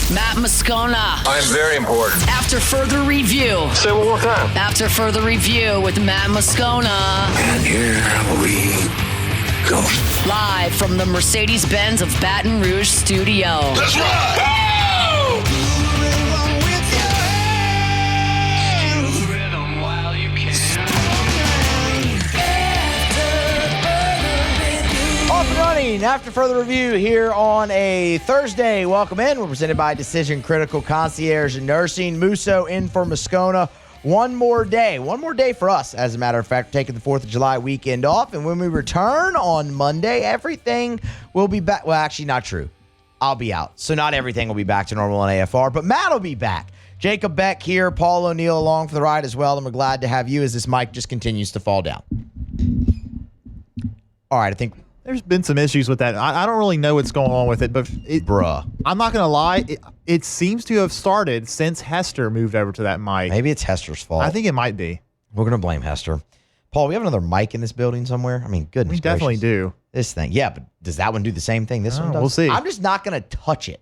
Matt Moscona. I'm very important. After further review. Say it one more time. After further review with Matt Moscona. And here we go. Live from the Mercedes-Benz of Baton Rouge studio. Let's ride! Off and running after further review here on a Thursday. Welcome in. We're presented by Decision Critical Concierge and Nursing. Musso in for Moscona. One more day for us, as a matter of fact, taking the 4th of July weekend off. And when we return on Monday, everything will be back. Well, actually, not true. I'll be out. So not everything will be back to normal on AFR, but Matt will be back. Jacob Beck here, Paul O'Neill along for the ride as well. And we're glad to have you as this mic just continues to fall down. All right, I think there's been some issues with that. I don't really know what's going on with it, but I'm not going to lie. It seems to have started since Hester moved over to that mic. Maybe it's Hester's fault. I think it might be. We're going to blame Hester. Paul, we have another mic in this building somewhere? I mean, goodness We definitely gracious. do. This thing. Yeah, but does that one do the same thing this one does? We'll see. I'm just not going to touch it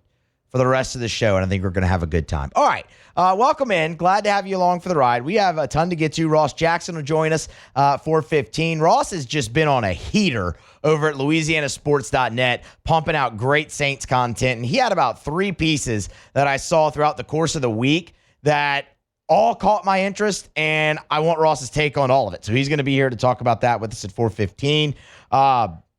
for the rest of the show, and I think we're going to have a good time. All right. Welcome in. Glad to have you along for the ride. We have a ton to get to. Ross Jackson will join us 4:15. Ross has just been on a heater over at LouisianaSports.net, pumping out great Saints content, and he had about 3 pieces that I saw throughout the course of the week that all caught my interest, and I want Ross's take on all of it. So he's going to be here to talk about that with us at 4:15.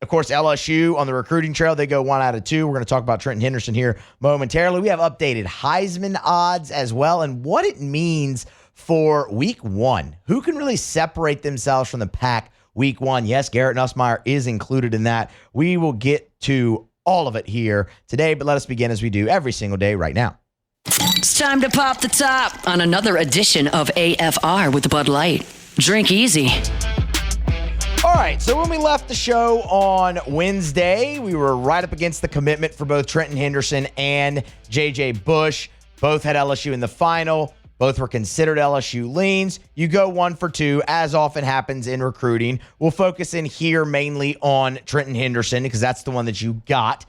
Of course, LSU on the recruiting trail, they go 1 out of 2. We're going to talk about Trenton Henderson here momentarily. We have updated Heisman odds as well and what it means for week 1. Who can really separate themselves from the pack week 1? Yes, Garrett Nussmeier is included in that. We will get to all of it here today, but let us begin as we do every single day right now. It's time to pop the top on another edition of AFR with Bud Light. Drink easy. All right, so when we left the show on Wednesday, we were right up against the commitment for both Trenton Henderson and J.J. Bush. Both had LSU in the final. Both were considered LSU leans. You go 1 for 2, as often happens in recruiting. We'll focus in here mainly on Trenton Henderson because that's the one that you got.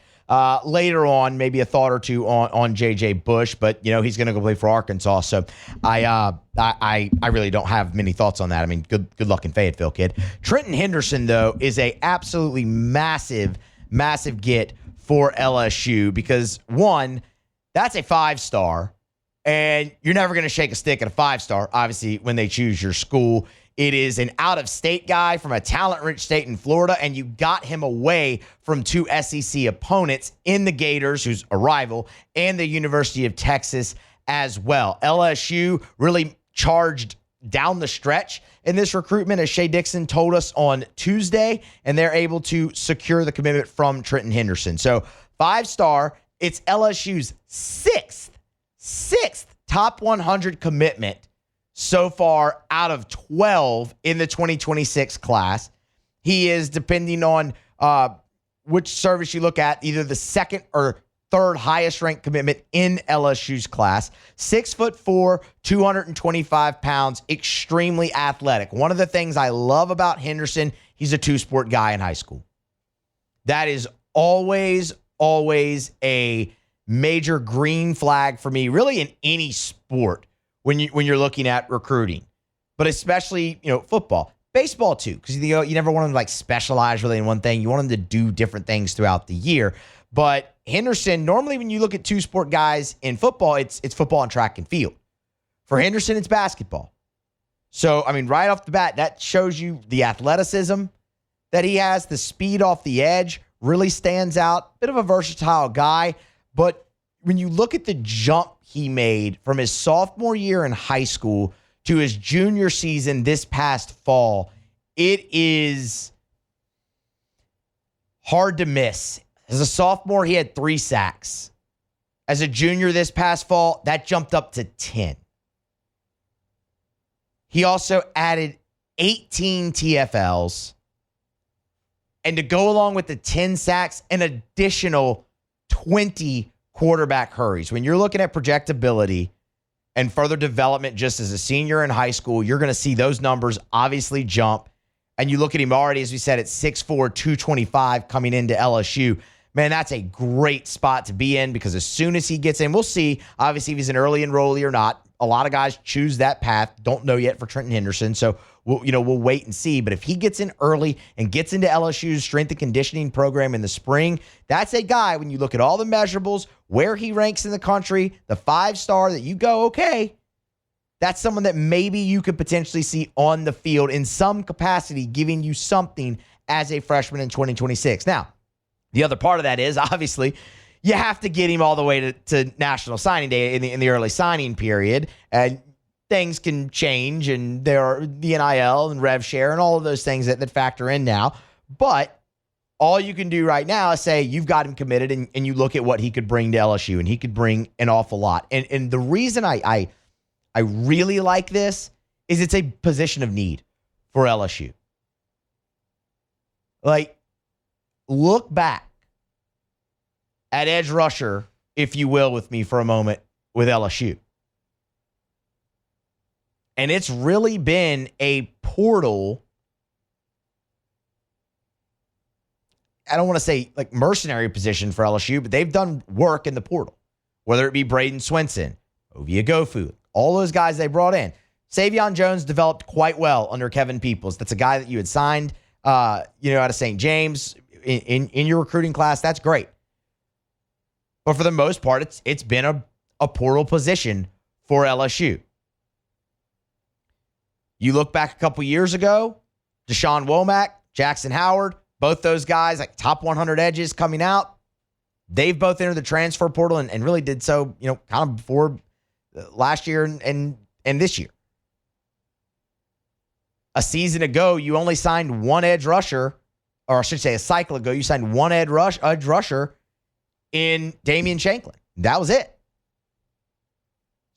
Later on, maybe a thought or two on J.J. Bush, but, you know, he's going to go play for Arkansas, so I really don't have many thoughts on that. I mean, good luck in Fayetteville, kid. Trenton Henderson, though, is a absolutely massive get for LSU because, one, that's a 5-star, and you're never going to shake a stick at a 5-star, obviously, when they choose your school. It is an out-of-state guy from a talent-rich state in Florida, and you got him away from 2 SEC opponents in the Gators, who's a rival, and the University of Texas as well. LSU really charged down the stretch in this recruitment, as Shea Dixon told us on Tuesday, and they're able to secure the commitment from Trenton Henderson. So 5-star, it's LSU's sixth top 100 commitment so far out of 12 in the 2026 class. He is, depending on which service you look at, either the second or third highest ranked commitment in LSU's class. 6'4", 225 pounds, extremely athletic. One of the things I love about Henderson, he's a 2-sport guy in high school. That is always a major green flag for me, really in any sport. When you're looking at recruiting, but especially, you know, football, baseball too, because you never want them to like specialize really in one thing. You want them to do different things throughout the year. But Henderson, normally when you look at 2-sport guys in football, it's football and track and field. For Henderson, it's basketball. So, I mean, right off the bat, that shows you the athleticism that he has, the speed off the edge really stands out. Bit of a versatile guy, but when you look at the jump he made from his sophomore year in high school to his junior season this past fall, it is hard to miss. As a sophomore, he had 3 sacks. As a junior this past fall, that jumped up to 10. He also added 18 TFLs. And to go along with the 10 sacks, an additional 20 quarterback hurries. When you're looking at projectability and further development just as a senior in high school, you're going to see those numbers obviously jump. And you look at him already, as we said, at 6'4", 225 coming into LSU. man, that's a great spot to be in because as soon as he gets in, we'll see, obviously, if he's an early enrollee or not. A lot of guys choose that path. Don't know yet for Trenton Henderson. So we'll wait and see. But if he gets in early and gets into LSU's strength and conditioning program in the spring, that's a guy, when you look at all the measurables, where he ranks in the country, the 5-star, that you go, okay, that's someone that maybe you could potentially see on the field in some capacity, giving you something as a freshman in 2026. Now, the other part of that is, obviously, you have to get him all the way to National Signing Day in the early signing period. And things can change, and there are the NIL and rev share and all of those things that factor in now. But all you can do right now is say you've got him committed, and you look at what he could bring to LSU, and he could bring an awful lot. And the reason I really like this is it's a position of need for LSU. Like, look back at edge rusher, if you will, with me for a moment with LSU. And it's really been a portal. I don't want to say like mercenary position for LSU, but they've done work in the portal, whether it be Braden Swinson, Ovia Gofu, all those guys they brought in. Savion Jones developed quite well under Kevin Peoples. That's a guy that you had signed, out of St. James in your recruiting class. That's great. But for the most part, it's been a portal position for LSU. You look back a couple years ago, Deshaun Womack, Jackson Howard, both those guys, like top 100 edges coming out, they've both entered the transfer portal and really did so, kind of before last year and this year. A season ago, you only signed one edge rusher, or I should say a cycle ago, you signed one edge rusher in Damian Shanklin. That was it.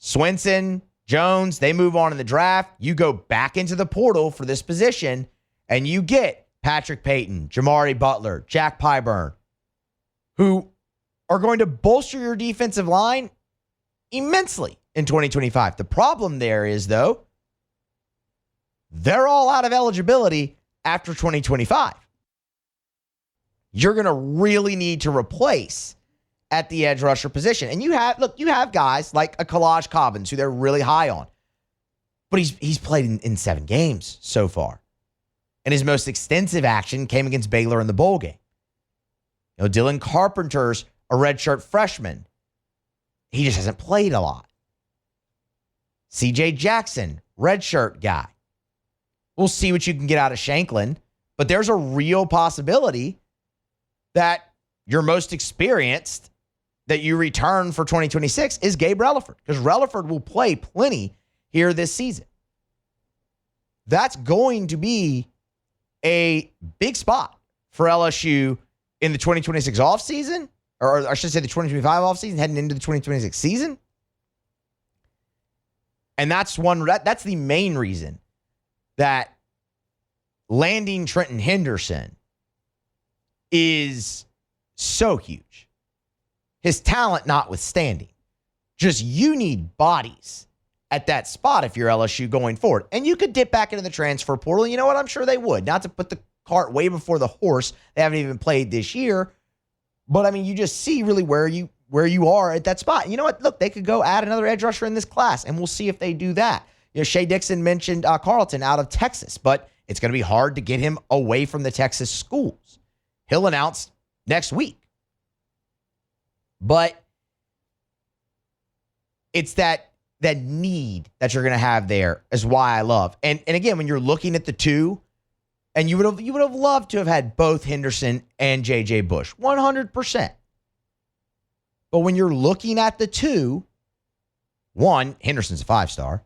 Swinson, Jones, they move on in the draft. You go back into the portal for this position, and you get Patrick Payton, Jamari Butler, Jack Pyburn, who are going to bolster your defensive line immensely in 2025. The problem there is, though, they're all out of eligibility after 2025. You're going to really need to replace at the edge rusher position. And you have guys like a Kalaj Cobbins, who they're really high on. But he's played in 7 games so far. And his most extensive action came against Baylor in the bowl game. Dylan Carpenter's a redshirt freshman. He just hasn't played a lot. CJ Jackson, redshirt guy. We'll see what you can get out of Shanklin. But there's a real possibility that your most experienced that you return for 2026 is Gabe Relaford, because Relaford will play plenty here this season. That's going to be a big spot for LSU in the 2026 offseason, or I should say the 2025 offseason, heading into the 2026 season. And that's the main reason that landing Trenton Henderson is so huge. His talent notwithstanding. Just you need bodies at that spot if you're LSU going forward. And you could dip back into the transfer portal. You know what? I'm sure they would. Not to put the cart way before the horse. They haven't even played this year. But, I mean, you just see really where you are at that spot. And you know what? Look, they could go add another edge rusher in this class, and we'll see if they do that. Shea Dixon mentioned Carlton out of Texas, but it's going to be hard to get him away from the Texas schools. He'll announce next week. But it's that need that you're going to have there is why I love. And again, when you're looking at the two, and you would have loved to have had both Henderson and J.J. Bush, 100%. But when you're looking at the two, one, Henderson's a 5-star,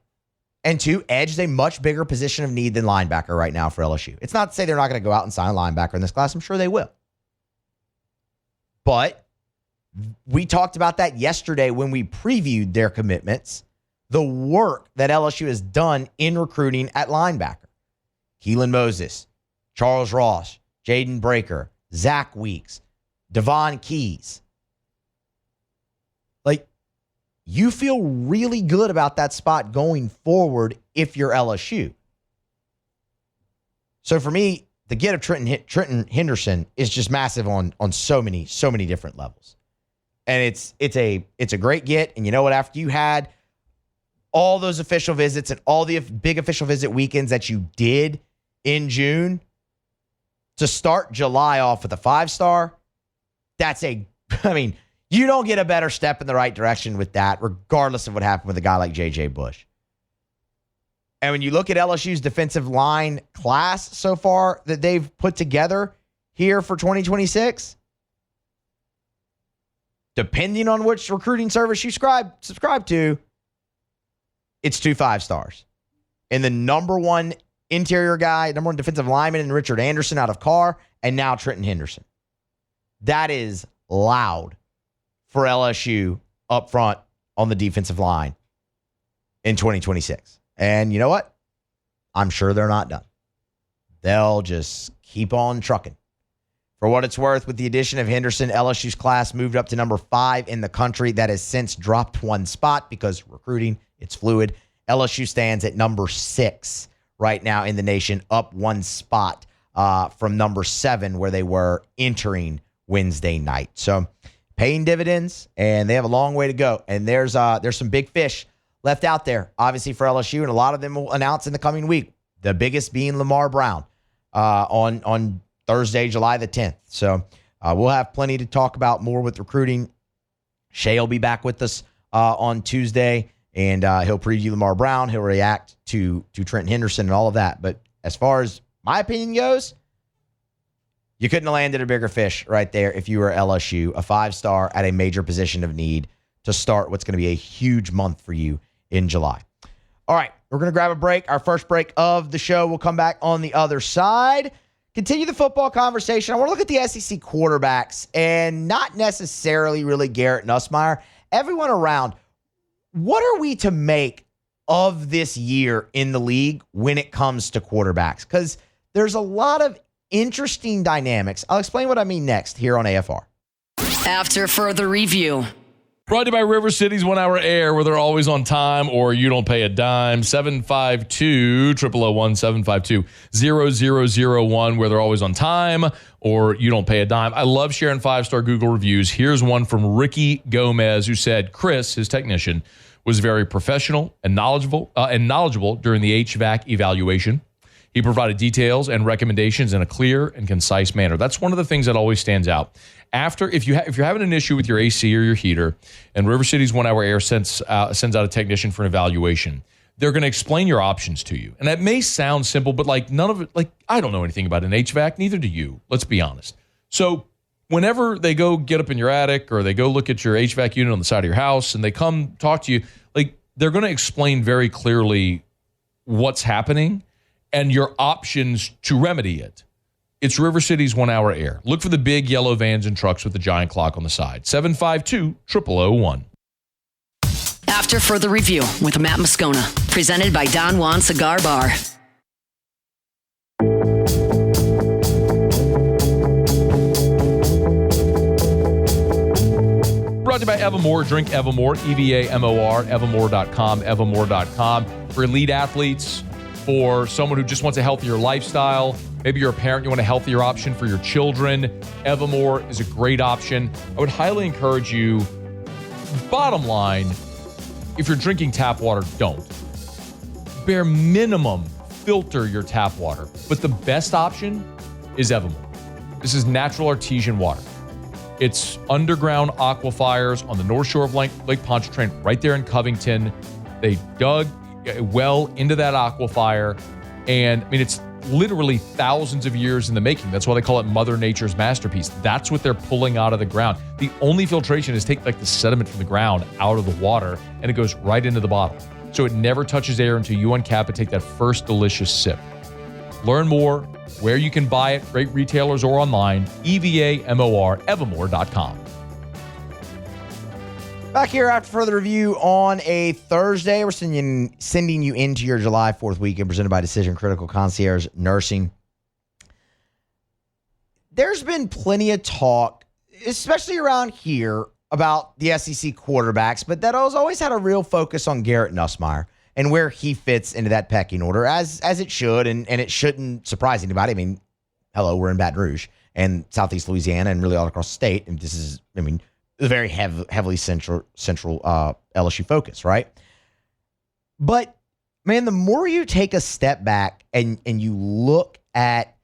and two, edge is a much bigger position of need than linebacker right now for LSU. It's not to say they're not going to go out and sign a linebacker in this class. I'm sure they will. But we talked about that yesterday when we previewed their commitments, the work that LSU has done in recruiting at linebacker. Keelan Moses, Charles Ross, Jaden Breaker, Zach Weeks, Devon Keys. Like, you feel really good about that spot going forward if you're LSU. So for me, the get of Trenton Henderson is just massive on so many different levels. And it's a great get. And you know what? After you had all those official visits and all the big official visit weekends that you did in June, to start July off with a 5-star, you don't get a better step in the right direction with that, regardless of what happened with a guy like J.J. Bush. And when you look at LSU's defensive line class so far that they've put together here for 2026, depending on which recruiting service you subscribe to, it's 2 5-stars. And the number one interior guy, number one defensive lineman in Richard Anderson out of Carr, and now Trenton Henderson. That is loud for LSU up front on the defensive line in 2026. And you know what? I'm sure they're not done. They'll just keep on trucking. For what it's worth, with the addition of Henderson, LSU's class moved up to number 5 in the country. That has since dropped 1 spot because recruiting, it's fluid. LSU stands at number 6 right now in the nation, up 1 spot from number 7 where they were entering Wednesday night. So paying dividends, and they have a long way to go. And there's some big fish left out there, obviously, for LSU, and a lot of them will announce in the coming week. The biggest being Lamar Brown on Thursday, July the 10th. So we'll have plenty to talk about more with recruiting. Shay will be back with us on Tuesday, and he'll preview Lamar Brown. He'll react to Trenton Henderson and all of that. But as far as my opinion goes, you couldn't have landed a bigger fish right there if you were LSU, a 5-star at a major position of need to start what's going to be a huge month for you in July. All right, we're going to grab a break. Our first break of the show. We'll come back on the other side. Continue the football conversation. I want to look at the SEC quarterbacks and not necessarily really Garrett Nussmeier. Everyone around, what are we to make of this year in the league when it comes to quarterbacks? Because there's a lot of interesting dynamics. I'll explain what I mean next here on AFR. After further review. Brought to you by River City's 1 Hour Air, where they're always on time or you don't pay a dime. 752-0001-752-0001, where they're always on time or you don't pay a dime. I love sharing 5-star Google reviews. Here's one from Ricky Gomez, who said Chris, his technician, was very professional and knowledgeable during the HVAC evaluation. He provided details and recommendations in a clear and concise manner. That's one of the things that always stands out. If you're having an issue with your AC or your heater, and River City's 1 Hour Air sends out a technician for an evaluation, they're going to explain your options to you. And that may sound simple, but none of it, I don't know anything about an HVAC, neither do you. Let's be honest. So whenever they go get up in your attic or they go look at your HVAC unit on the side of your house and they come talk to you, they're going to explain very clearly what's happening and your options to remedy it. It's River City's 1 Hour Air. Look for the big yellow vans and trucks with the giant clock on the side. 752-0001. After further review with Matt Moscona, presented by Don Juan Cigar Bar. Brought to you by Evermore. Drink Evermore, EVAMOR, evermore.com, evermore.com. For elite athletes, for someone who just wants a healthier lifestyle. Maybe you're a parent, you want a healthier option for your children. Evermore is a great option. I would highly encourage you, bottom line, if you're drinking tap water, don't. Bare minimum, filter your tap water. But the best option is Evermore. This is natural artesian water. It's underground aquifers on the north shore of Lake Pontchartrain, right there in Covington. They dug well into that aquifer, and it's literally thousands of years in the making. That's why they call it Mother Nature's masterpiece. That's what they're pulling out of the ground. The only filtration is take the sediment from the ground out of the water, and it goes right into the bottle. So it never touches air until you uncap it, take that first delicious sip. Learn more where you can buy it, great retailers or online, EVAMOR, evermore.com. Back here after further review on a Thursday. We're sending you into your July 4th weekend, presented by Decision Critical Concierge Nursing. There's been plenty of talk, especially around here, about the SEC quarterbacks, but that has always had a real focus on Garrett Nussmeier and where he fits into that pecking order, as it should, and it shouldn't surprise anybody. hello, we're in Baton Rouge and Southeast Louisiana and really all across the state. And this is, I mean, a very heavily central LSU focus, right? But man, the more you take a step back and you look at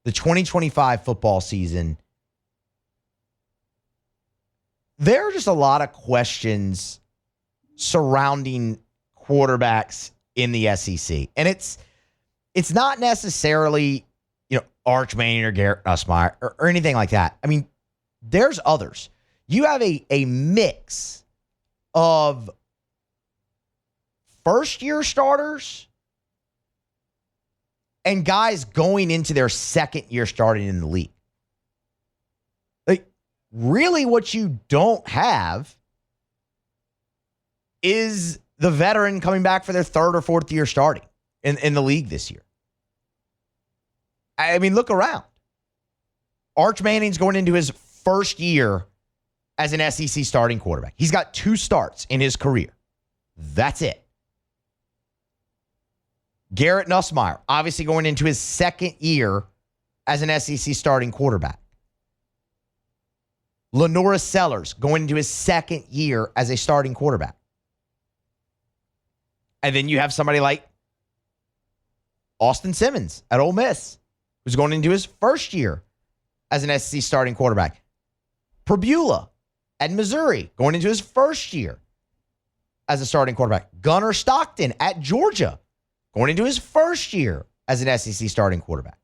the 2025 football season, there are just a lot of questions surrounding quarterbacks in the SEC. And it's not necessarily, Arch Manning or Garrett Nussmeier or anything like that. I mean, there's others. You have a mix of first-year starters and guys going into their second year starting in the league. Like, really what you don't have is the veteran coming back for their third or fourth year starting in the league this year. I mean, look around. Arch Manning's going into his first year as an SEC starting quarterback. He's got 2 starts in his career. That's it. Garrett Nussmeier, obviously going into his second year as an SEC starting quarterback. Lenora Sellers going into his second year as a starting quarterback. And then you have somebody like Austin Simmons at Ole Miss, who's going into his first year as an SEC starting quarterback. Prabula at Missouri, going into his first year as a starting quarterback. Gunnar Stockton at Georgia, going into his first year as an SEC starting quarterback.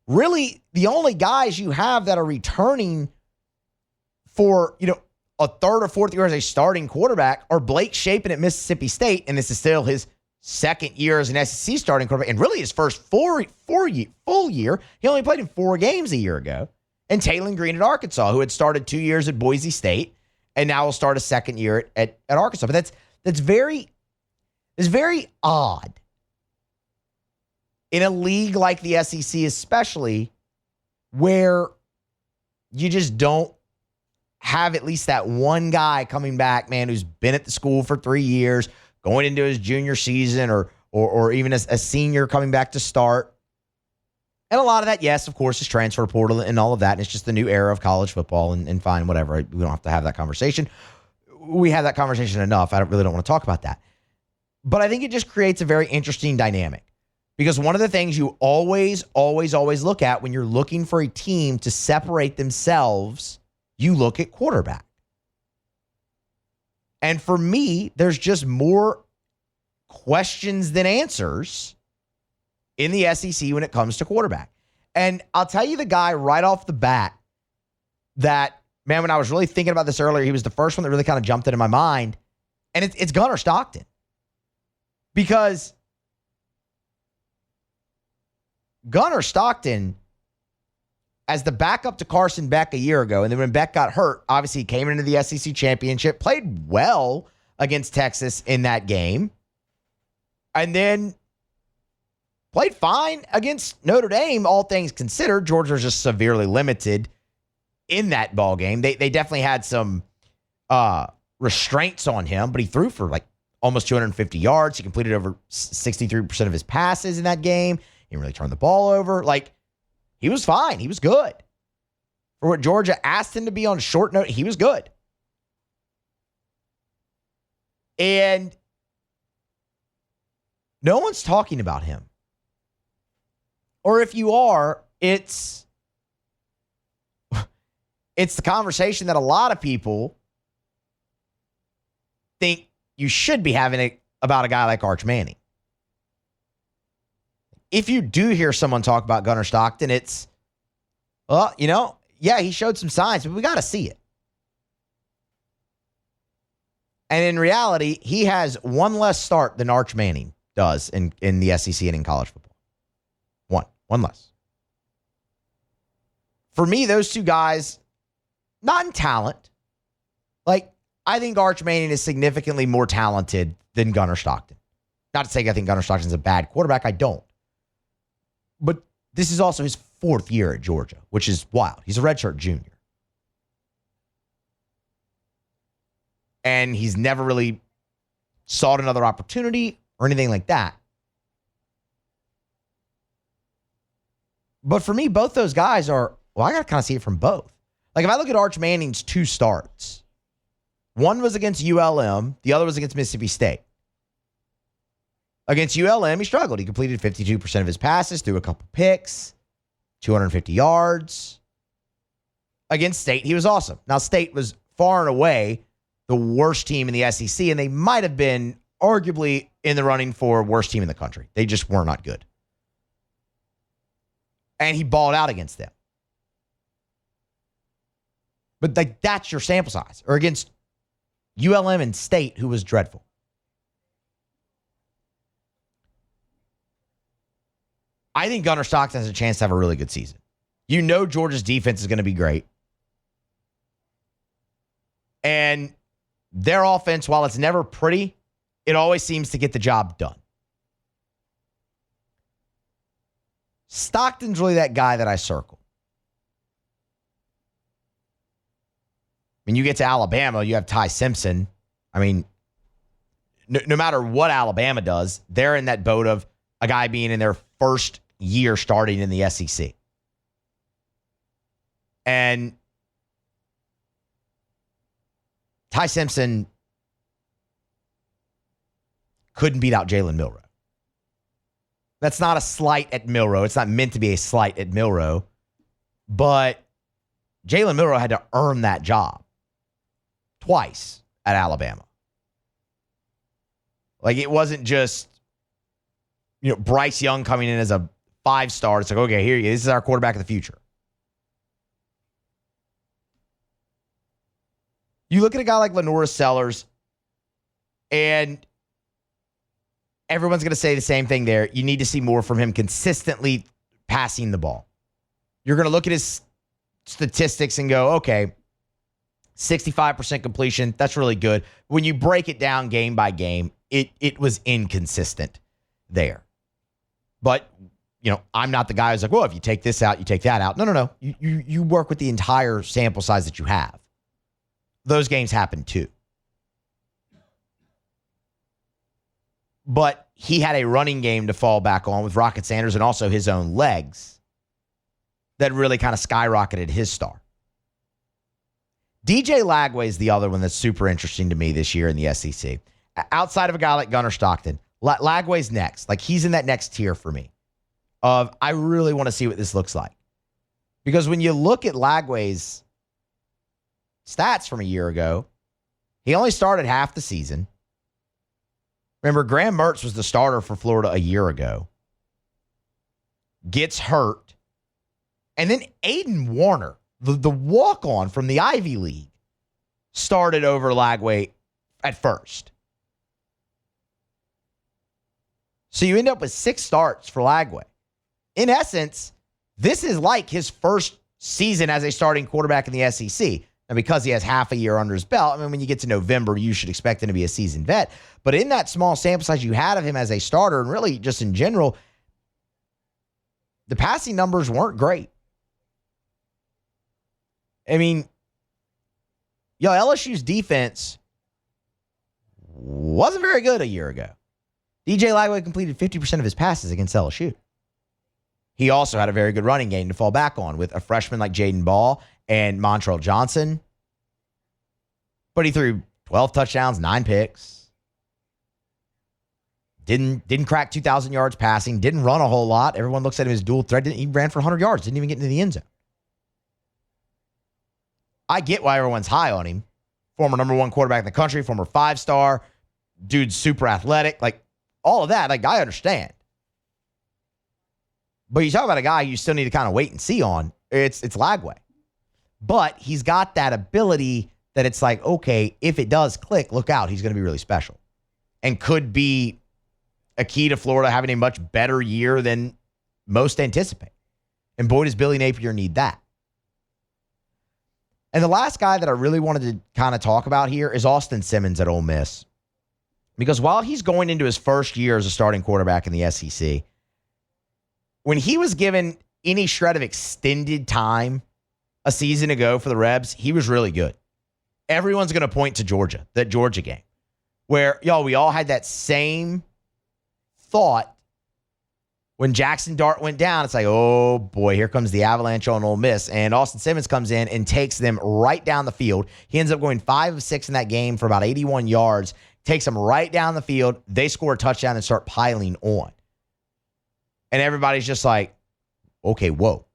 Really, the only guys you have that are returning for, a third or fourth year as a starting quarterback are Blake Shapen at Mississippi State, and this is still his second year as an SEC starting quarterback, and really his first full year. He only played in 4 games a year ago. And Taylon Green at Arkansas, who had started 2 years at Boise State, and now will start a second year at Arkansas. But that's very odd in a league like the SEC, especially where you just don't have at least that one guy coming back, man, who's been at the school for 3 years, going into his junior season or even as a senior coming back to start. And a lot of that, yes, of course, is transfer portal and all of that. And it's just the new era of college football and fine, whatever. We don't have to have that conversation. We have that conversation enough. I really don't want to talk about that. But I think it just creates a very interesting dynamic because one of the things you always look at when you're looking for a team to separate themselves, you look at quarterback. And for me, there's just more questions than answers in the SEC when it comes to quarterback. And I'll tell you the guy right off the bat that, man, when I was really thinking about this earlier, he was the first one that really kind of jumped into my mind. And it's Gunnar Stockton. Because Gunnar Stockton, as the backup to Carson Beck a year ago, and then when Beck got hurt, obviously he came into the SEC championship, played well against Texas in that game, and then played fine against Notre Dame, all things considered. Georgia was just severely limited in that ball game. They definitely had some restraints on him, but he threw for like almost 250 yards. He completed over 63% of his passes in that game. He didn't really turn the ball over. Like, he was fine. He was good. For what Georgia asked him to be on short note, he was good. And no one's talking about him. Or if you are, it's the conversation that a lot of people think you should be having about a guy like Arch Manning. If you do hear someone talk about Gunnar Stockton, it's, well, yeah, he showed some signs, but we got to see it. And in reality, he has one less start than Arch Manning does in the SEC and in college football. One less. For me, those two guys, not in talent. Like, I think Arch Manning is significantly more talented than Gunnar Stockton. Not to say I think Gunnar Stockton's a bad quarterback. I don't. But this is also his 4th year at Georgia, which is wild. He's a redshirt junior. And he's never really sought another opportunity or anything like that. But for me, both those guys are, well, I got to kind of see it from both. Like, if I look at Arch Manning's 2 starts, one was against ULM, the other was against Mississippi State. Against ULM, he struggled. He completed 52% of his passes, threw a couple picks, 250 yards. Against State, he was awesome. Now, State was far and away the worst team in the SEC, and they might have been arguably in the running for worst team in the country. They just were not good. And he balled out against them. But that's your sample size. Or against ULM and State, who was dreadful. I think Gunnar Stockton has a chance to have a really good season. You know Georgia's defense is going to be great. And their offense, while it's never pretty, it always seems to get the job done. Stockton's really that guy that I circle. When you get to Alabama, you have Ty Simpson. I mean, no matter what Alabama does, they're in that boat of a guy being in their first year starting in the SEC. And Ty Simpson couldn't beat out Jalen Milroe. That's not a slight at Milroe. It's not meant to be a slight at Milroe. But Jalen Milroe had to earn that job twice at Alabama. Like, it wasn't just, Bryce Young coming in as a 5-star. It's like, okay, here, this is our quarterback of the future. You look at a guy like Lenora Sellers, and everyone's going to say the same thing there. You need to see more from him consistently passing the ball. You're going to look at his statistics and go, okay, 65% completion, that's really good. When you break it down game by game, it was inconsistent there. But, I'm not the guy who's like, well, if you take this out, you take that out. No. You work with the entire sample size that you have. Those games happen too. But he had a running game to fall back on with Rocket Sanders and also his own legs that really kind of skyrocketed his star. DJ Lagway is the other one that's super interesting to me this year in the SEC. Outside of a guy like Gunnar Stockton, Lagway's next. Like, he's in that next tier for me of I really want to see what this looks like. Because when you look at Lagway's stats from a year ago, he only started half the season. Remember, Graham Mertz was the starter for Florida a year ago. Gets hurt. And then Aiden Warner, the walk-on from the Ivy League, started over Lagway at first. So you end up with 6 starts for Lagway. In essence, this is like his first season as a starting quarterback in the SEC. And because he has half a year under his belt, I mean, when you get to November, you should expect him to be a seasoned vet. But in that small sample size you had of him as a starter, and really just in general, the passing numbers weren't great. I mean, LSU's defense wasn't very good a year ago. DJ Lagway completed 50% of his passes against LSU. He also had a very good running game to fall back on with a freshman like Jaden Ball and Montrell Johnson. But he threw 12 touchdowns, 9 picks. Didn't crack 2,000 yards passing. Didn't run a whole lot. Everyone looks at him as dual threat. He ran for 100 yards. Didn't even get into the end zone. I get why everyone's high on him. Former number 1 quarterback in the country. Former 5-star. Dude's super athletic. Like, all of that, like, I understand. But you talk about a guy you still need to kind of wait and see on. It's Lagway. But he's got that ability that it's like, okay, if it does click, look out. He's going to be really special. And could be a key to Florida having a much better year than most anticipate. And boy, does Billy Napier need that. And the last guy that I really wanted to kind of talk about here is Austin Simmons at Ole Miss. Because while he's going into his first year as a starting quarterback in the SEC, when he was given any shred of extended time a season ago for the Rebs, he was really good. Everyone's going to point to Georgia, that Georgia game, where, we all had that same thought When Jackson Dart went down, it's like, oh boy, here comes the avalanche on Ole Miss. And Austin Simmons comes in and takes them right down the field. He ends up going 5 of 6 in that game for about 81 yards, takes them right down the field. They score a touchdown and start piling on. And everybody's just like, okay, whoa.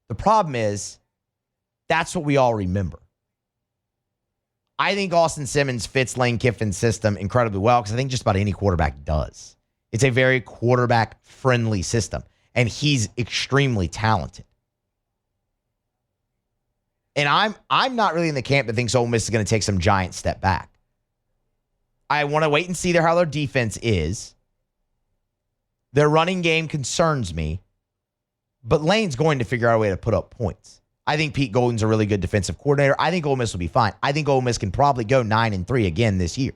The problem is, that's what we all remember. I think Austin Simmons fits Lane Kiffin's system incredibly well because I think just about any quarterback does. It's a very quarterback-friendly system, and he's extremely talented. And I'm not really in the camp that thinks Ole Miss is going to take some giant step back. I want to wait and see how their defense is. Their running game concerns me, but Lane's going to figure out a way to put up points. I think Pete Golden's a really good defensive coordinator. I think Ole Miss will be fine. I think Ole Miss can probably go 9-3 again this year.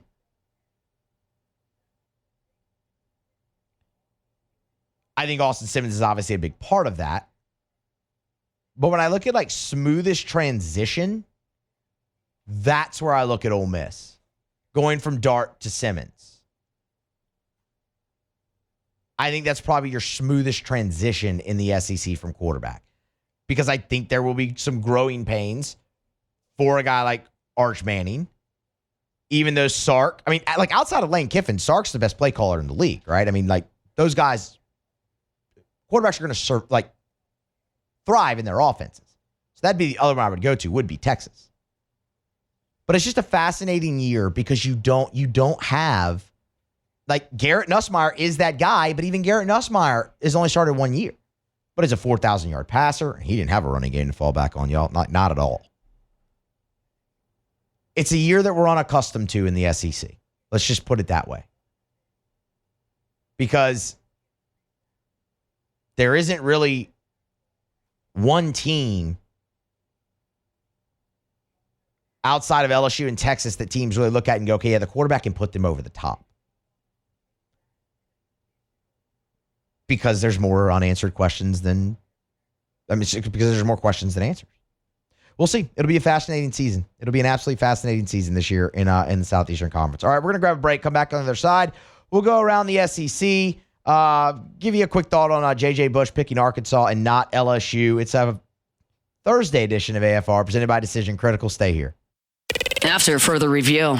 I think Austin Simmons is obviously a big part of that. But when I look at like smoothest transition, that's where I look at Ole Miss. Going from Dart to Simmons. I think that's probably your smoothest transition in the SEC from quarterback. Because I think there will be some growing pains for a guy like Arch Manning. Even though Sark, I mean, like outside of Lane Kiffin, Sark's the best play caller in the league, right? I mean, like those guys, quarterbacks are going to thrive in their offenses. So that'd be the other one I would go to, would be Texas. But it's just a fascinating year because you don't have, like Garrett Nussmeier is that guy, but even Garrett Nussmeier has only started 1 year. But he's a 4,000-yard passer. He didn't have a running game to fall back on, y'all. Not at all. It's a year that we're unaccustomed to in the SEC. Let's just put it that way. Because there isn't really one team outside of LSU and Texas that teams really look at and go, okay, yeah, the quarterback can put them over the top. Because there's more unanswered questions than, because there's more questions than answers. We'll see. It'll be a fascinating season. It'll be an absolutely fascinating season this year in the Southeastern Conference. All right, we're going to grab a break, come back on the other side. We'll go around the SEC, give you a quick thought on J.J. Bush picking Arkansas and not LSU. It's a Thursday edition of AFR presented by Decision Critical. Stay here. After further review.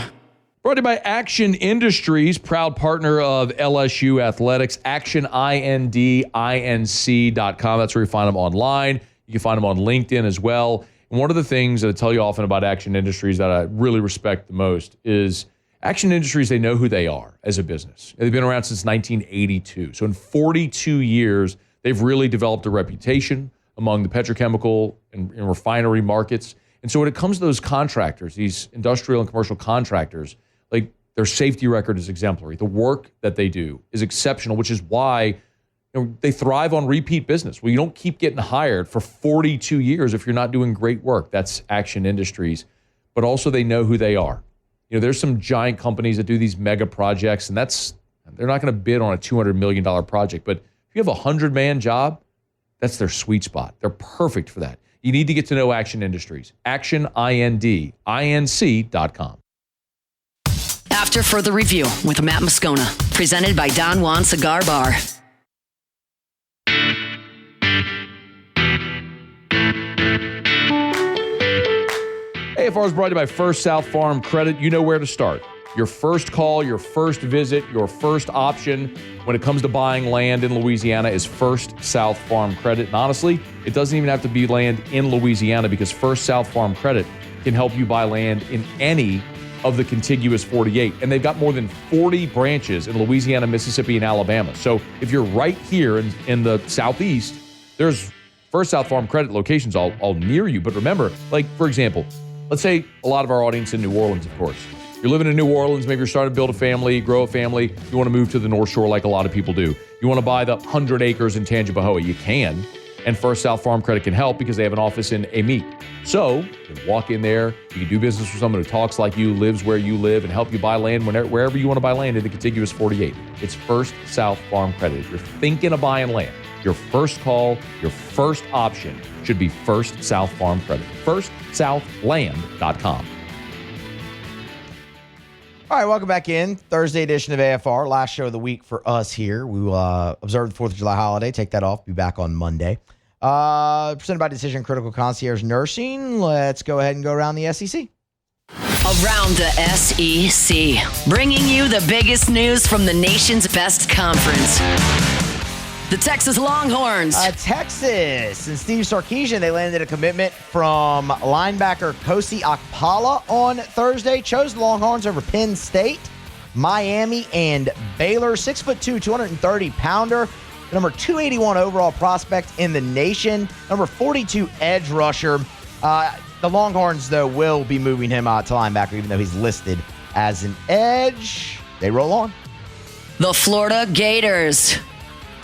Brought to you by Action Industries, proud partner of LSU Athletics. ActionIndinc.com. That's where you find them online. You can find them on LinkedIn as well. And one of the things that I tell you often about Action Industries that I really respect the most is Action Industries, they know who they are as a business. They've been around since 1982. So in 42 years, they've really developed a reputation among the petrochemical and refinery markets. And so when it comes to those contractors, these industrial and commercial contractors, like their safety record is exemplary. The work that they do is exceptional, which is why they thrive on repeat business. Well, you don't keep getting hired for 42 years if you're not doing great work. That's Action Industries. But also they know who they are. There's some giant companies that do these mega projects, and they're not going to bid on a $200 million project. But if you have a 100-man job, that's their sweet spot. They're perfect for that. You need to get to know Action Industries. ActionIndinc.com. After further review with Matt Moscona, presented by Don Juan Cigar Bar. AFR is brought to you by First South Farm Credit. You know where to start. Your first call, your first visit, your first option when it comes to buying land in Louisiana is First South Farm Credit. And honestly, it doesn't even have to be land in Louisiana because First South Farm Credit can help you buy land in any of the contiguous 48. And they've got more than 40 branches in Louisiana, Mississippi, and Alabama. So if you're right here in the Southeast, there's First South Farm Credit locations all near you. But remember, like, for example, let's say a lot of our audience in New Orleans, of course. You're living in New Orleans, maybe you're starting to build a family, grow a family. You want to move to the North Shore like a lot of people do. You want to buy the 100 acres in Tangipahoa. You can. And First South Farm Credit can help because they have an office in Amite. So you can walk in there, you can do business with someone who talks like you, lives where you live, and help you buy land wherever you want to buy land in the contiguous 48. It's First South Farm Credit. If you're thinking of buying land, your first call, your first option should be First South Farm Credit. FirstSouthLand.com. All right, welcome back in. Thursday edition of AFR, last show of the week for us here. We will observe the 4th of July holiday, take that off, be back on Monday. Presented by Decision Critical Concierge Nursing. Let's go ahead and go around the SEC. Around the SEC, bringing you the biggest news from the nation's best conference. The Texas Longhorns. Texas and Steve Sarkisian, they landed a commitment from linebacker Kosi Akpala on Thursday. Chose the Longhorns over Penn State, Miami, and Baylor. 6'2", 230-pounder. Number 281 overall prospect in the nation. Number 42 edge rusher. The Longhorns, though, will be moving him to linebacker, even though he's listed as an edge. They roll on. The Florida Gators.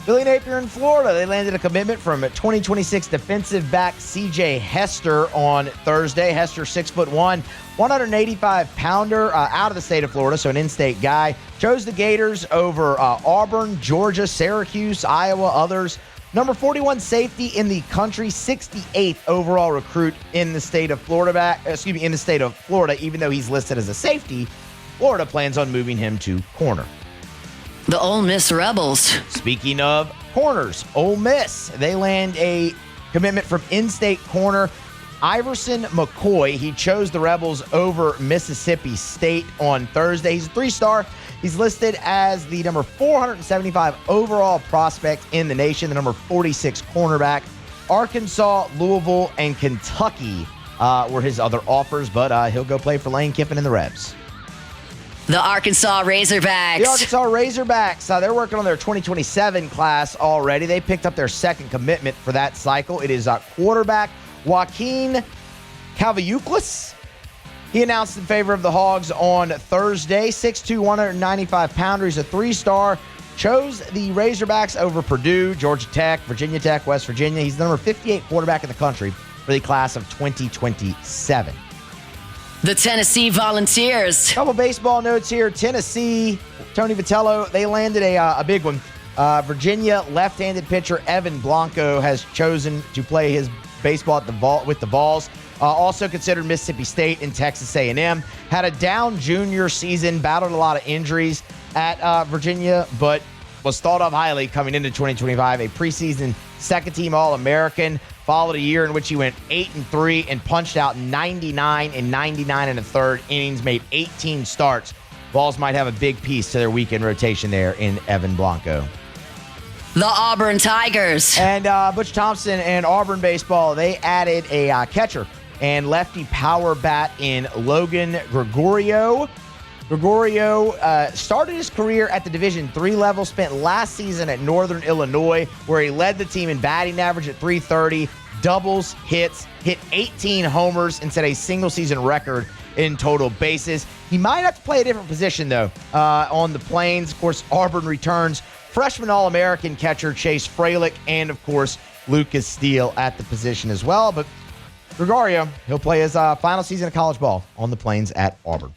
Billy Napier in Florida, they landed a commitment from 2026 defensive back C.J. Hester on Thursday. Hester, 6'1", 185-pounder out of the state of Florida, so an in-state guy. Chose the Gators over Auburn, Georgia, Syracuse, Iowa, others. Number 41 safety in the country, 68th overall recruit in the state of Florida. In the state of Florida, even though he's listed as a safety, Florida plans on moving him to corner. The Ole Miss Rebels. Speaking of corners, Ole Miss, they land a commitment from in-state corner Iverson McCoy. He chose the Rebels over Mississippi State on Thursday. He's a 3-star. He's listed as the number 475 overall prospect in the nation, the number 46 cornerback. Arkansas, Louisville, and Kentucky were his other offers, but he'll go play for Lane Kiffin and the Rebs. The Arkansas Razorbacks. The Arkansas Razorbacks, they're working on their 2027 class already. They picked up their second commitment for that cycle. It is quarterback Joaquin Calviuclis. He announced in favor of the Hogs on Thursday. 6'2", 195-pounder. He's a 3-star. Chose the Razorbacks over Purdue, Georgia Tech, Virginia Tech, West Virginia. He's the number 58 quarterback in the country for the class of 2027. The Tennessee Volunteers. Couple baseball notes here. Tennessee, Tony Vitello, they landed a big one. Virginia left-handed pitcher Evan Blanco has chosen to play his baseball with the Vols. Also considered Mississippi State and Texas A&M. Had a down junior season, battled a lot of injuries at Virginia, but was thought of highly coming into 2025. A preseason second-team All-American. Followed a year in which he went 8-3 and punched out 99 and 99 and a third innings, made 18 starts. Vols might have a big piece to their weekend rotation there in Evan Blanco. The Auburn Tigers. And Butch Thompson and Auburn baseball, they added a catcher and lefty power bat in Logan Gregorio. Gregorio started his career at the Division III level, spent last season at Northern Illinois, where he led the team in batting average at .330, doubles, hits, hit 18 homers, and set a single-season record in total bases. He might have to play a different position, though, on the Plains. Of course, Auburn returns freshman All-American catcher Chase Fralick, and, of course, Lucas Steele at the position as well. But Gregorio, he'll play his final season of college ball on the Plains at Auburn.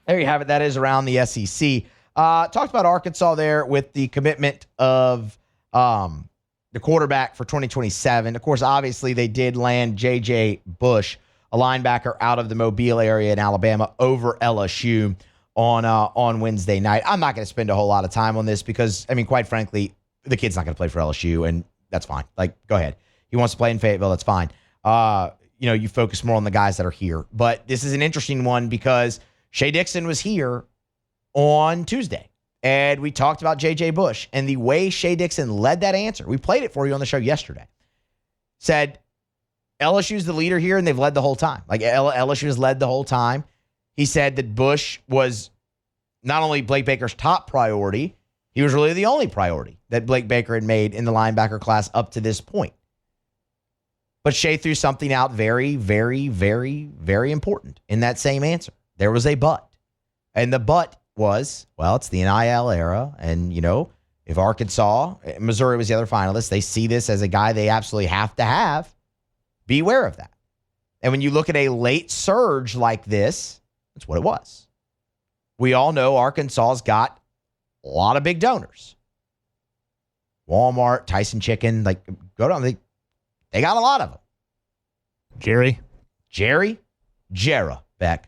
There you have it. That is around the SEC. Talked about Arkansas there with the commitment of the quarterback for 2027. Of course, obviously, they did land J.J. Bush, a linebacker out of the Mobile area in Alabama, over LSU on Wednesday night. I'm not going to spend a whole lot of time on this because, I mean, quite frankly, the kid's not going to play for LSU, and that's fine. Like, go ahead. He wants to play in Fayetteville. That's fine. You focus more on the guys that are here. But this is an interesting one because Shea Dixon was here on Tuesday, and we talked about J.J. Bush, and the way Shea Dixon led that answer, we played it for you on the show yesterday, said LSU's the leader here, and they've led the whole time. Like, LSU has led the whole time. He said that Bush was not only Blake Baker's top priority, he was really the only priority that Blake Baker had made in the linebacker class up to this point. But Shea threw something out very, very, very, very important in that same answer. There was a but. And the but was, well, it's the NIL era. And, if Arkansas, Missouri was the other finalist, they see this as a guy they absolutely have to have, be aware of that. And when you look at a late surge like this, that's what it was. We all know Arkansas's got a lot of big donors. Walmart, Tyson Chicken, go down. They got a lot of them. Jerry, Jarrah Beck.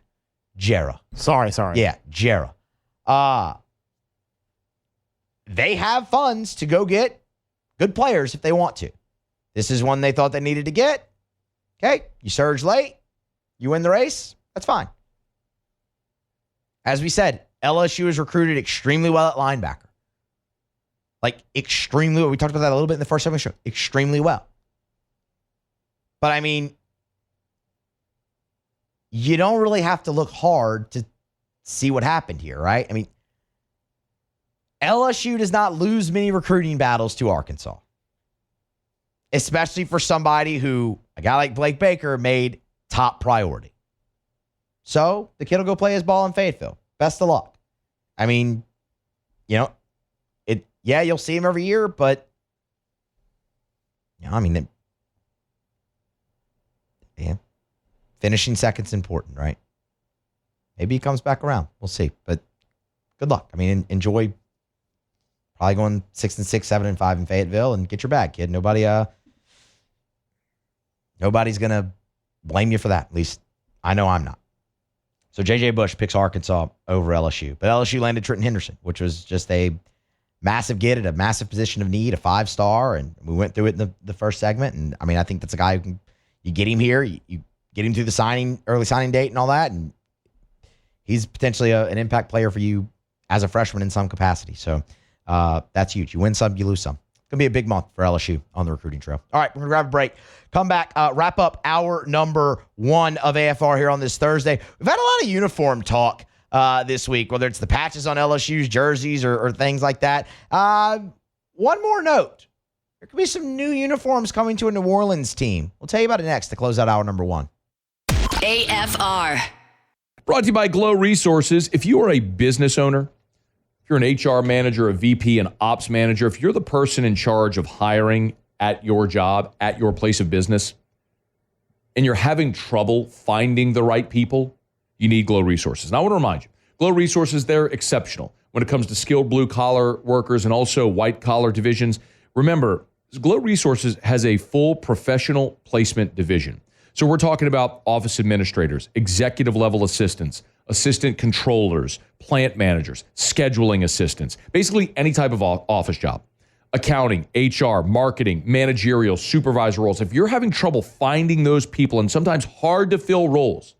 Jera. Sorry. Yeah, Jera. They have funds to go get good players if they want to. This is one they thought they needed to get. Okay, you surge late, you win the race, that's fine. As we said, LSU is recruited extremely well at linebacker. Like, extremely well. We talked about that a little bit in the first segment of the show. Extremely well. But, I mean, you don't really have to look hard to see what happened here, right? I mean, LSU does not lose many recruiting battles to Arkansas, especially for somebody who, a guy like Blake Baker, made top priority. So the kid will go play his ball in Fayetteville. Best of luck. I mean, you'll see him every year, but, finishing second's important, right? Maybe he comes back around. We'll see. But good luck. I mean, enjoy probably going 6-6, 7-5 in Fayetteville and get your bag, kid. Nobody's gonna blame you for that. At least I know I'm not. So J.J. Bush picks Arkansas over LSU. But LSU landed Trenton Henderson, which was just a massive get at a massive position of need, a 5-star. And we went through it in the first segment. And, I mean, I think that's a guy who you get him here, you get him through the early signing date and all that, and he's potentially an impact player for you as a freshman in some capacity. So that's huge. You win some, you lose some. It's going to be a big month for LSU on the recruiting trail. All right, we're going to grab a break. Come back, wrap up hour number 1 of AFR here on this Thursday. We've had a lot of uniform talk this week, whether it's the patches on LSU's jerseys or things like that. One more note. There could be some new uniforms coming to a New Orleans team. We'll tell you about it next to close out hour number 1. AFR. Brought to you by Glow Resources. If you are a business owner, if you're an HR manager, a VP, an ops manager, if you're the person in charge of hiring at your job, at your place of business, and you're having trouble finding the right people, you need Glow Resources. And I want to remind you, Glow Resources, they're exceptional when it comes to skilled blue-collar workers and also white-collar divisions. Remember, Glow Resources has a full professional placement division. So we're talking about office administrators, executive-level assistants, assistant controllers, plant managers, scheduling assistants, basically any type of office job. Accounting, HR, marketing, managerial, supervisor roles. If you're having trouble finding those people and sometimes hard to fill roles,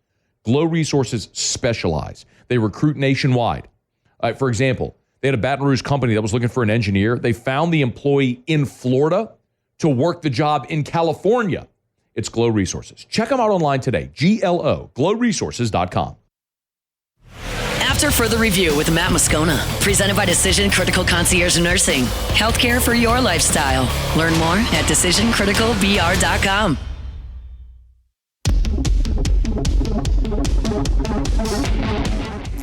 Glow Resources specialize. They recruit nationwide. For example, they had a Baton Rouge company that was looking for an engineer. They found the employee in Florida to work the job in California. It's Glow Resources. Check them out online today. glowresources.com. After further review with Matt Moscona, presented by Decision Critical Concierge Nursing. Healthcare for your lifestyle. Learn more at decisioncriticalbr.com.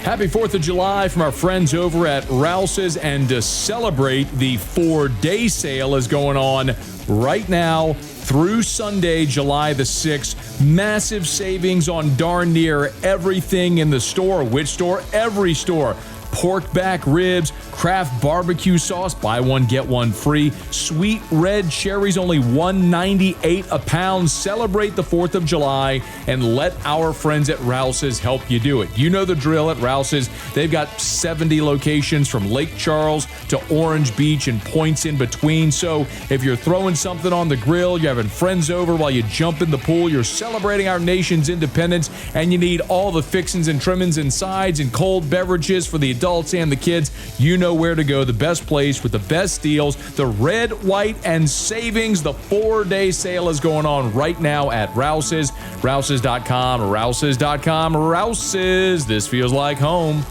Happy 4th of July from our friends over at Rouse's. And to celebrate, the 4-day sale is going on right now through Sunday, July the 6th. Massive savings on darn near everything in the store. Which store? Every store. Pork back ribs, Kraft barbecue sauce, buy one, get one free. Sweet red cherries, only $1.98 a pound. Celebrate the 4th of July and let our friends at Rouse's help you do it. You know the drill at Rouse's. They've got 70 locations from Lake Charles to Orange Beach and points in between. So if you're throwing something on the grill, you're having friends over while you jump in the pool, you're celebrating our nation's independence, and you need all the fixings and trimmings and sides and cold beverages for the adults and the kids, you know where to go. The best place with the best deals, the red, white, and savings. The 4-day sale is going on right now at Rouse's. Rouse's.com, Rouse's.com, Rouse's. This feels like home.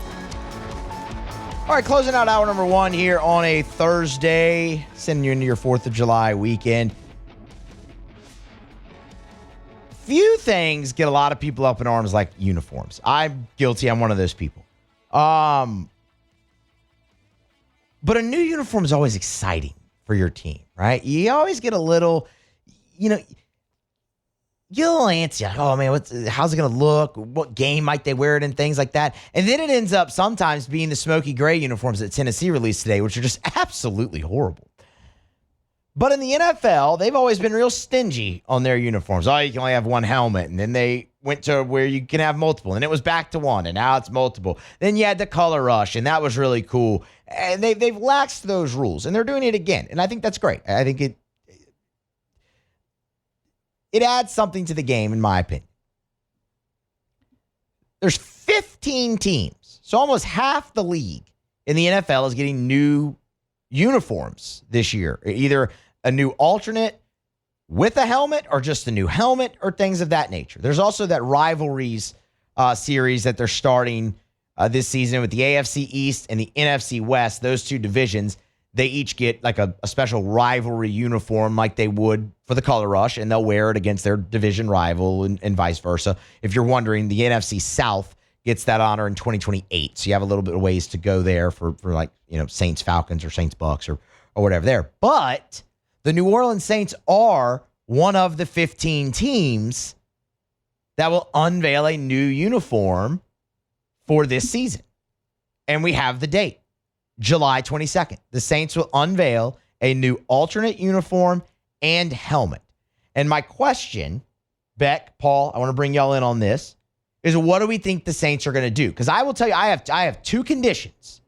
All right, closing out hour number 1 here on a Thursday, sending you into your 4th of July weekend. Few things get a lot of people up in arms like uniforms. I'm guilty. I'm one of those people. But a new uniform is always exciting for your team, right? You always get a little, get a little antsy. Like, oh man, how's it going to look? What game might they wear it in? Things like that. And then it ends up sometimes being the smoky gray uniforms that Tennessee released today, which are just absolutely horrible. But in the NFL, they've always been real stingy on their uniforms. Oh, you can only have one helmet. And then they went to where you can have multiple, and it was back to one, and now it's multiple. Then you had the color rush, and that was really cool. And they've laxed those rules, and they're doing it again, and I think that's great. I think it adds something to the game, in my opinion. There's 15 teams, so almost half the league in the NFL is getting new uniforms this year, either a new alternate with a helmet or just a new helmet or things of that nature. There's also that rivalries series that they're starting this season with the AFC East and the NFC West. Those two divisions, they each get like a special rivalry uniform like they would for the Color Rush, and they'll wear it against their division rival and vice versa. If you're wondering, the NFC South gets that honor in 2028. So you have a little bit of ways to go there for like, Saints Falcons or Saints Bucks or whatever there. But the New Orleans Saints are one of the 15 teams that will unveil a new uniform for this season. And we have the date, July 22nd. The Saints will unveil a new alternate uniform and helmet. And my question, Beck, Paul, I want to bring y'all in on this, is what do we think the Saints are going to do? Because I will tell you, I have two conditions.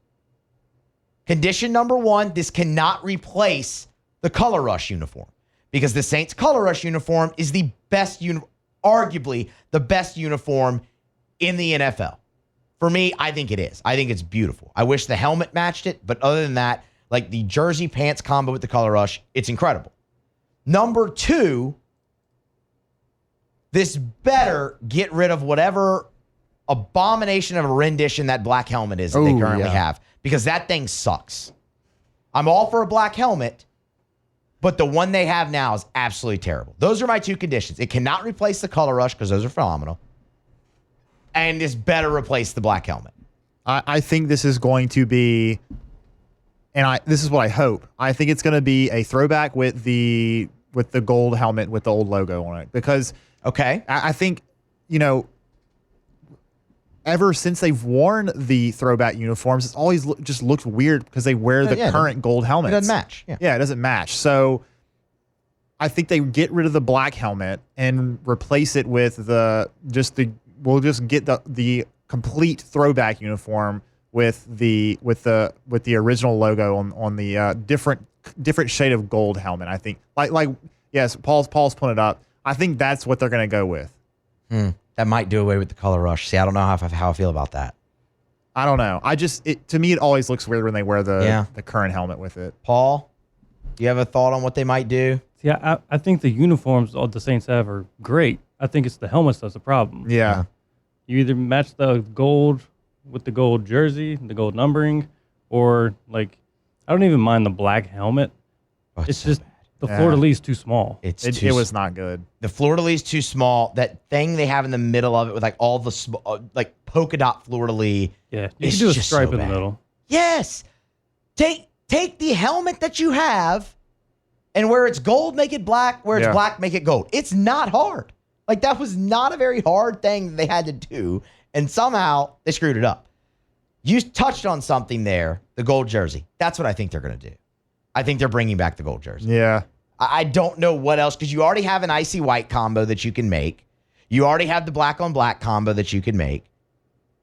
Condition number one, this cannot replace the Color Rush uniform, because the Saints Color Rush uniform is the best, arguably the best uniform in the NFL. For me, I think it is. I think it's beautiful. I wish the helmet matched it, but other than that, like the jersey pants combo with the Color Rush, it's incredible. Number two, this better get rid of whatever abomination of a rendition that black helmet is that they currently have, because that thing sucks. I'm all for a black helmet, but the one they have now is absolutely terrible. Those are my two conditions. It cannot replace the Color Rush because those are phenomenal. And this better replace the black helmet. I think this is going to be, and this is what I hope. I think it's going to be a throwback with the gold helmet with the old logo on it. Because I think, ever since they've worn the throwback uniforms, it's always just looked weird because they wear the current gold helmets. It doesn't match. Yeah, it doesn't match. So I think they get rid of the black helmet and replace it with we'll just get the complete throwback uniform with the original logo on the different shade of gold helmet. I think like yes, Paul's pulling it up. I think that's what they're going to go with. That might do away with the Color Rush. See, I don't know how I feel about that. I don't know. To me, it always looks weird when they wear the current helmet with it. Paul, do you have a thought on what they might do? Yeah, I think the uniforms all the Saints have are great. I think it's the helmets that's the problem. Yeah. You either match the gold with the gold jersey, the gold numbering, or I don't even mind the black helmet. Oh, it's just the fleur-de-lis too small. It was not good. The fleur-de-lis too small. That thing they have in the middle of it with all the polka dot fleur-de-lis. Yeah, you can do a stripe in the middle. Yes. Take the helmet that you have, and where it's gold, make it black. Where it's black, make it gold. It's not hard. That was not a very hard thing that they had to do, and somehow they screwed it up. You touched on something there, the gold jersey. That's what I think they're going to do. I think they're bringing back the gold jersey. Yeah. I don't know what else, because you already have an icy white combo that you can make. You already have the black on black combo that you can make.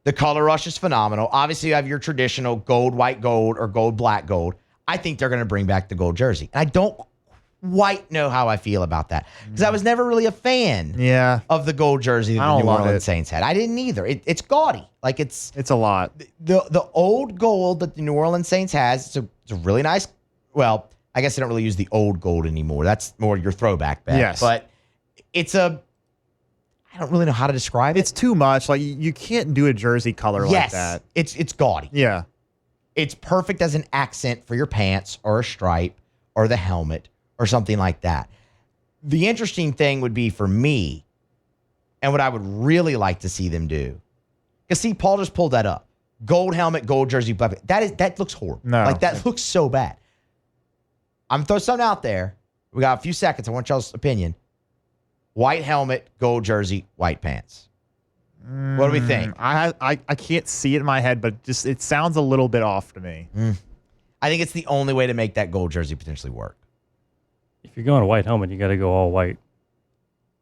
The Color Rush is phenomenal. Obviously, you have your traditional gold, white gold, or gold, black gold. I think they're going to bring back the gold jersey. And I don't quite know how I feel about that, because I was never really a fan of the gold jersey that the New Orleans Saints had. I didn't either. It's gaudy. It's a lot. The old gold that the New Orleans Saints has, it's a really nice, well, I guess they don't really use the old gold anymore. That's more your throwback back. Yes. But I don't really know how to describe it. It's too much. You can't do a jersey color like that. It's gaudy. Yeah. It's perfect as an accent for your pants or a stripe or the helmet or something like that. The interesting thing would be for me, and what I would really like to see them do, because see, Paul just pulled that up. Gold helmet, gold jersey, black. That looks horrible. No. That looks so bad. I'm going to throw something out there. We got a few seconds. I want y'all's opinion. White helmet, gold jersey, white pants. What do we think? I can't see it in my head, but it sounds a little bit off to me. I think it's the only way to make that gold jersey potentially work. If you're going a white helmet, you got to go all white.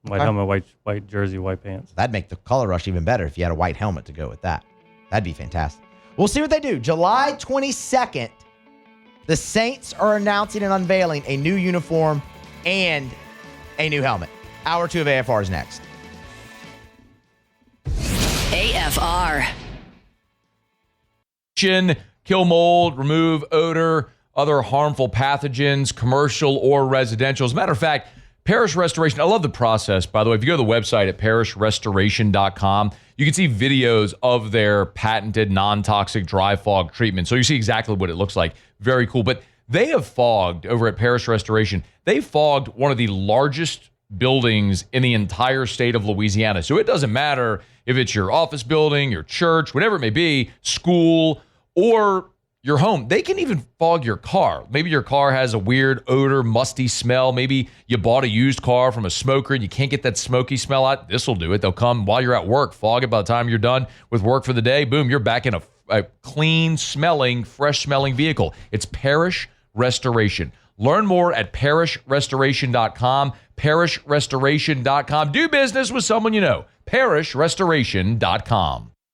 White helmet, white jersey, white pants. That'd make the color rush even better if you had a white helmet to go with that. That'd be fantastic. We'll see what they do. July 22nd, the Saints are announcing and unveiling a new uniform and a new helmet. Hour 2 of AFR is next. AFR. Kill mold, remove odor, other harmful pathogens, commercial or residential. As a matter of fact, Parish Restoration, I love the process, by the way. If you go to the website at parishrestoration.com, you can see videos of their patented non-toxic dry fog treatment. So you see exactly what it looks like. Very cool. But they have fogged, over at Parish Restoration, they fogged one of the largest buildings in the entire state of Louisiana. So it doesn't matter if it's your office building, your church, whatever it may be, school, or your home. They can even fog your car. Maybe your car has a weird odor, musty smell. Maybe you bought a used car from a smoker and you can't get that smoky smell out. This will do it. They'll come while you're at work, fog it. By the time you're done with work for the day, boom, you're back in a clean smelling, fresh smelling vehicle. It's Parish Restoration. Learn more at parishrestoration.com. Parishrestoration.com. Do business with someone you know. Parishrestoration.com.